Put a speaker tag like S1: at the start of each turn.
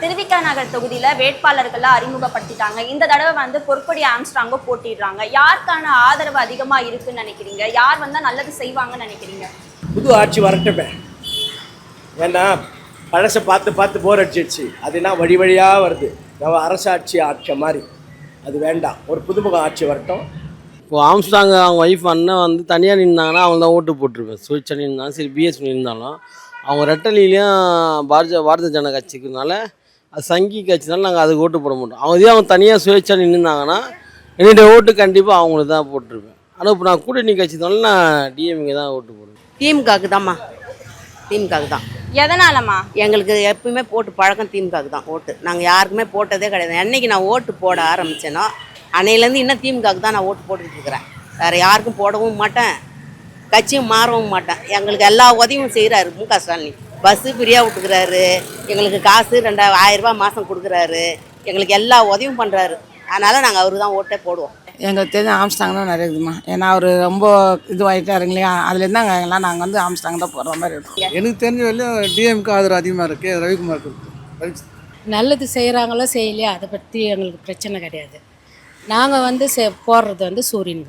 S1: திருவிக நகர் தொகுதியில வேட்பாளர்களை அறிமுகப்படுத்திட்டாங்க. இந்த தடவை வந்து பொற்கொடி ஆம்ஸ்ட்ராங்கோ போட்டிடுறாங்க. யாருக்கான ஆதரவு அதிகமா இருக்குன்னு நினைக்கிறீங்க? யார் வந்தா நல்லது செய்வாங்கன்னு நினைக்கிறீங்க?
S2: புது ஆட்சி வரட்டுமே. ஏன்னா பழசை பார்த்து பார்த்து போர் அடிச்சிடுச்சு. அதுனா வழி வழியாக வருது. நம்ம அரசாட்சி ஆட்சி மாதிரி அது வேண்டாம். ஒரு புதுமுக ஆட்சி வரட்டும்.
S3: இப்போ ஆம்ஸ்ட்ராங் அவங்க ஒய்ஃப் அண்ணன் வந்து தனியாக நின்றாங்கன்னா அவங்க தான் ஓட்டு போட்டிருப்பேன். சுயேட்சை நின்றாலும் சரி, பிஎஸ்பி இருந்தாலும் அவங்க ரெட்டலிலையும் பாரதிய ஜனதா கட்சிக்குனால அது சங்கி கட்சினால நாங்கள் அதுக்கு ஓட்டு போட மாட்டோம். அவங்க தனியாக சுயேட்சை நின்றுந்தாங்கன்னா என்னுடைய ஓட்டு கண்டிப்பாக அவங்களுக்கு தான் போட்டிருப்பேன். ஆனால் இப்போ நான் கூட்டணி கட்சினால நான் டிஎம்கே தான் ஓட்டு போடுவேன்.
S4: திமுகவுக்கு தான்மா, திமுகவுக்கு தான்.
S1: எதனாலம்மா?
S4: எங்களுக்கு எப்பவுமே போட்டு பழக்கம் திமுகவுக்கு தான் ஓட்டு. நாங்கள் யாருக்குமே போட்டதே கிடையாது. என்னைக்கு நான் ஓட்டு போட ஆரம்பித்தேனோ அன்னையிலேருந்து இன்னும் திமுகவுக்கு தான் நான் ஓட்டு போட்டுக்கிட்டு இருக்கிறேன். வேறு யாருக்கும் போடவும் மாட்டேன், கட்சியும் மாறவும் மாட்டேன். எங்களுக்கு எல்லா உதவியும் செய்கிறாரு முக ஸ்டாலின். பஸ்ஸு ஃப்ரீயாக விட்டுக்கிறாரு, எங்களுக்கு காசு 2000 ரூபா மாதம் கொடுக்குறாரு, எங்களுக்கு எல்லா உதவியும் பண்ணுறாரு. அதனால் நாங்கள் அவருக்கு தான் ஓட்டே போடுவோம்.
S5: எங்களுக்கு தெரிஞ்ச ஆம்ஸ்ட்ராங் தான் நிறைய இருக்குமா. ஏன்னா அவர் ரொம்ப இதுவாகிட்டாருங்க இல்லையா, அதுலேருந்து எல்லாம் நாங்கள் வந்து ஆம்ஸ்ட்ராங் தான் போடுற மாதிரி இருக்கும்.
S6: எனக்கு தெரிஞ்ச வரையும் டிஎம்கே ஆதரவு அதிகமாக இருக்குது. ரவிக்குமார்
S7: நல்லது செய்கிறாங்களோ செய்யலையோ அதை பற்றி எங்களுக்கு பிரச்சனை கிடையாது. நாங்கள் வந்து போடுறது வந்து சூரியனுக்கு தான்.